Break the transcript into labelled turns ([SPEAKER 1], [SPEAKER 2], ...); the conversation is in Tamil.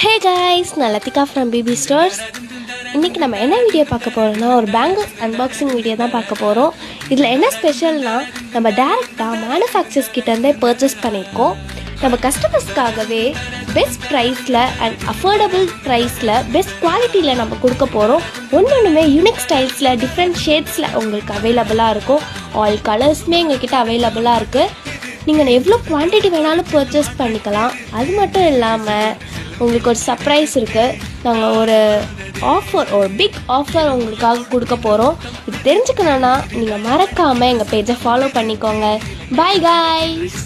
[SPEAKER 1] Hey guys, நான் லத்திகா ஃப்ரம் பிபி ஸ்டோர்ஸ். இன்றைக்கி நம்ம என்ன வீடியோ பார்க்க போகிறோம்னா ஒரு பேங்கிள்ஸ் அன்பாக்சிங் வீடியோ தான் பார்க்க போகிறோம். இதில் என்ன ஸ்பெஷல்னால் நம்ம டேரெக்டாக மேனுஃபேக்சர்ஸ் கிட்டேருந்தே பர்ச்சேஸ் பண்ணியிருக்கோம். நம்ம கஸ்டமர்ஸ்க்காகவே பெஸ்ட் ப்ரைஸில் அண்ட் அஃபோர்டபுள் ப்ரைஸில் பெஸ்ட் குவாலிட்டியில் நம்ம கொடுக்க போகிறோம். ஒன்றுமே யூனிக் ஸ்டைல்ஸில் டிஃப்ரெண்ட் ஷேட்ஸில் உங்களுக்கு அவைலபிளாக இருக்கும். ஆல் கலர்ஸுமே எங்கள்கிட்ட அவைலபிளாக இருக்குது. நீங்கள் எவ்வளோ குவான்டிட்டி வேணாலும் பர்ச்சேஸ் பண்ணிக்கலாம். அது மட்டும் இல்லாமல் உங்களுக்கு ஒரு சர்ப்ரைஸ் இருக்குது. நாங்கள் ஒரு பிக் ஆஃபர் உங்களுக்காக கொடுக்க போகிறோம். இது தெரிஞ்சுக்கணுன்னா நீங்கள் மறக்காமல் எங்கள் பேஜை ஃபாலோ பண்ணிக்கோங்க. Bye guys.